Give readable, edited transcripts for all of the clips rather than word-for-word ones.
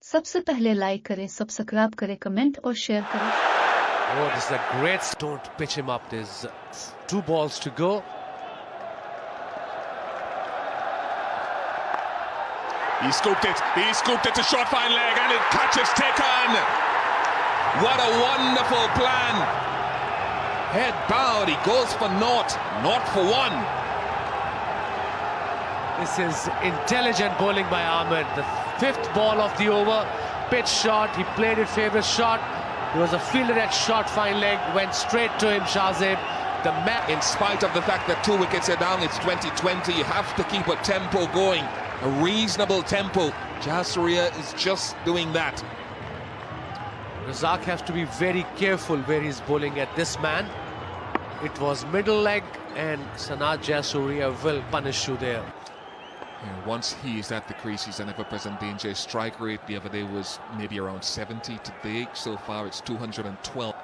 सबसे पहले लाइक करें, सब्सक्राइब करें, कमेंट और शेयर करें। Oh, this is a great stone to pitch him up. There's 2 balls to go. He scooped it to short fine leg and it catches taken. What a wonderful plan. Head bowed, he goes for naught for one. This is intelligent bowling by Ahmed. The 5th ball of the over, pitch shot, he played it favourite shot. There was a fielder at short fine leg, went straight to him, Shahzeb. The man, In spite of the fact that 2 wickets are down, it's 2020, you have to keep a tempo going, a reasonable tempo. Jasuria is just doing that. Razak has to be very careful where he's bowling at this man. It was middle leg and Sanat Jasuria will punish you there. Yeah, once he is at the crease, he's an ever-present danger. His strike rate the other day was maybe around 70. Today, so far, it's 212.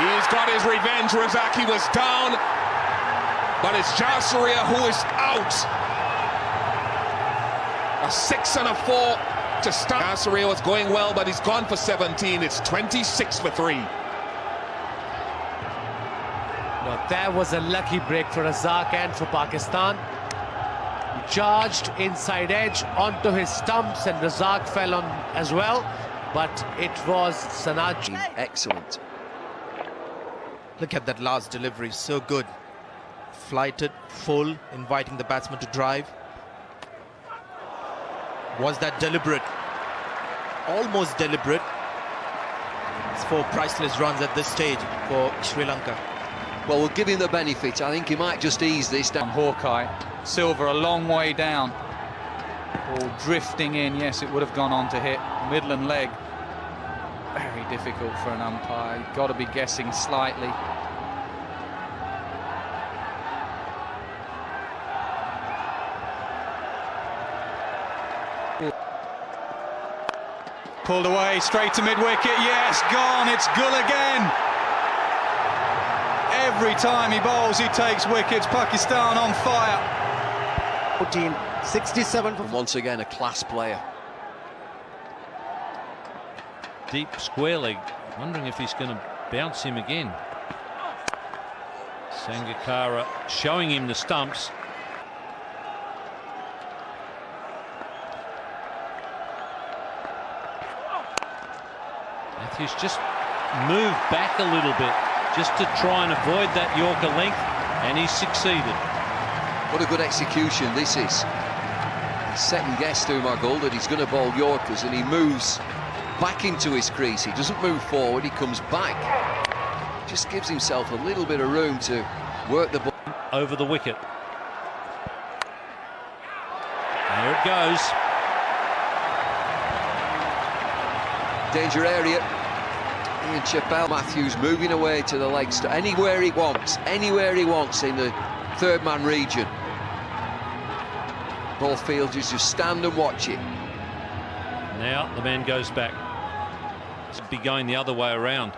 He's got his revenge. Razaki was down, but it's Jasuria who is out. A 6 and a 4 to start. Jasuria was going well, but he's gone for 17. It's 26 for 3. Now that was a lucky break for Razak and for Pakistan. He charged inside edge onto his stumps and Razak fell on as well, but it was Sanat. Excellent. Look at that last delivery, so good. Flighted, full, inviting the batsman to drive. Was that deliberate? Almost deliberate. It's 4 priceless runs at this stage for Sri Lanka. Well, we'll give him the benefit. I think he might just ease this down. Hawkeye. Silver a long way down. Ball drifting in. Yes, it would have gone on to hit middle and leg. Very difficult for an umpire. You've got to be guessing slightly. Pulled away, straight to mid-wicket. Yes, gone. It's Gull again. Every time he bowls, he takes wickets. Pakistan on fire. 67 and once again, a class player. Deep square leg. Wondering if he's going to bounce him again. Sangakkara showing him the stumps. Matthews just moved back a little bit, just to try and avoid that Yorker length, and he's succeeded. What a good execution this is. He second-guessed Umar-Gul that he's going to bowl Yorkers, and he moves back into his crease. He doesn't move forward, he comes back. Just gives himself a little bit of room to work the ball. Over the wicket. There it goes. Danger area. Ian Chappell. Matthews moving away to the legs, anywhere he wants in the 3rd man region. Both fielders just stand and watch it. Now the man goes back. It's be going the other way around.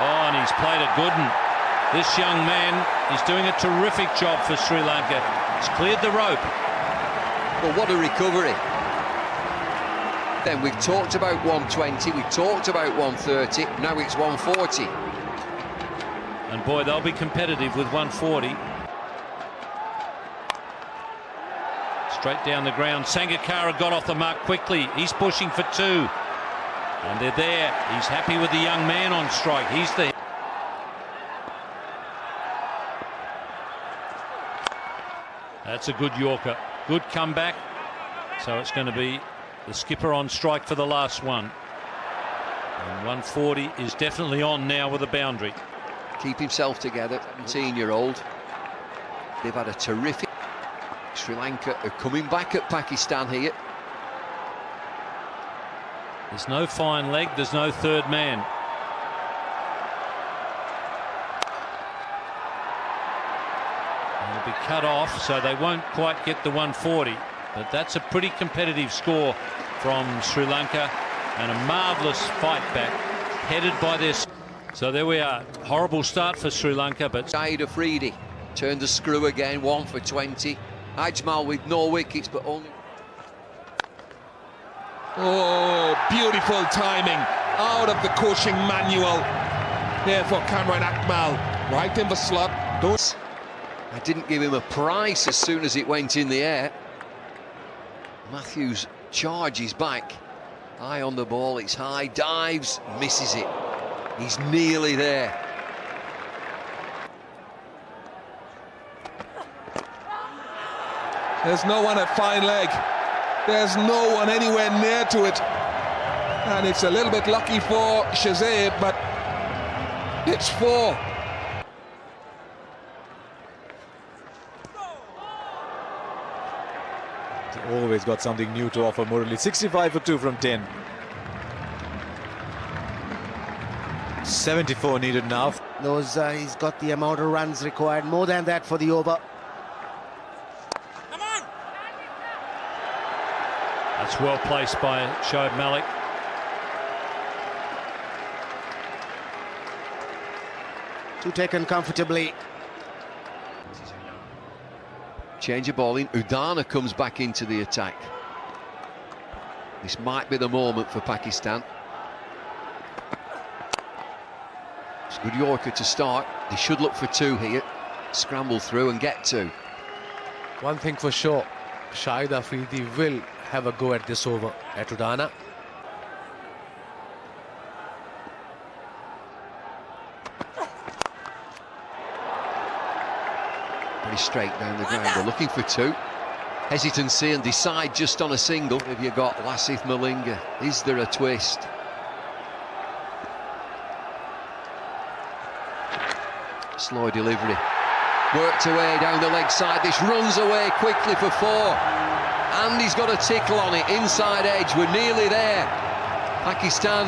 Oh, and he's played a good one. This young man is doing a terrific job for Sri Lanka. He's cleared the rope. Well, what a recovery. Then we've talked about 120, we've talked about 130, now it's 140. And boy, they'll be competitive with 140. Straight down the ground. Sangakkara got off the mark quickly. He's pushing for 2. And they're there. He's happy with the young man on strike. He's there. That's a good Yorker. Good comeback. So it's going to be the skipper on strike for the last one. And 140 is definitely on now with a boundary. Keep himself together, 17-year-old. They've had a terrific... Sri Lanka are coming back at Pakistan here. There's no fine leg, there's no 3rd man. They'll be cut off, so they won't quite get the 140. But that's a pretty competitive score from Sri Lanka, and a marvellous fight back, headed by this. So there we are. Horrible start for Sri Lanka, but... Saeed Afridi Turned the screw again, 1 for 20. Ajmal with no wickets, but only... Oh, beautiful timing out of the coaching manual there for Cameron Akmal. Right in the slot. I didn't give him a price as soon as it went in the air. Matthews charges back. Eye on the ball, it's high, dives, misses it. He's nearly there. There's no one at fine leg. There's no one anywhere near to it. And it's a little bit lucky for Shazib, but it's 4. Always got something new to offer Murali. 65 for 2 from 10. 74 needed now. He's got the amount of runs required, more than that for the over. That's well placed by Shoaib Malik. Two taken comfortably. Change of ball in. Udana comes back into the attack. This might be the moment for Pakistan. It's a good Yorker to start. They should look for 2 here. Scramble through and get 2. One thing for sure, Shahid Afridi will have a go at this over at Udana. Very straight down the ground. They're looking for 2. Hesitancy and decide just on a single. Have you got Lasith Malinga? Is there a twist? Slow delivery. Worked away down the leg side. This runs away quickly for 4. And he's got a tickle on it. Inside edge. We're nearly there. Pakistan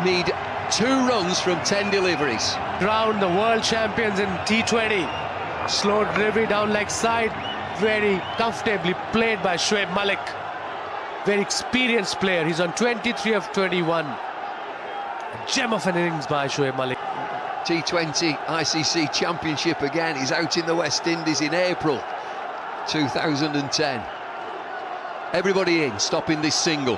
need 2 runs from 10 deliveries. Crowned the world champions in T20. Slow delivery down leg side. Very comfortably played by Shoaib Malik. Very experienced player. He's on 23 of 21. A gem of an innings by Shoaib Malik. T20 ICC Championship again. He's out in the West Indies in April 2010. Everybody in, stopping this single.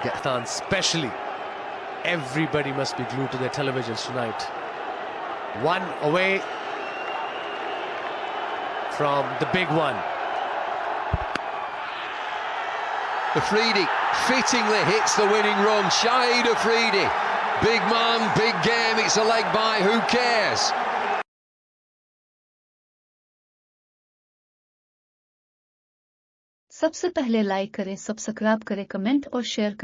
Pakistan especially. Everybody must be glued to their televisions tonight. 1 away from the big one. Afridi fittingly hits the winning run. Shahid Afridi. Big man, big game. It's a leg by. Who cares? सबसे पहले like करें, subscribe करें, comment और share करें।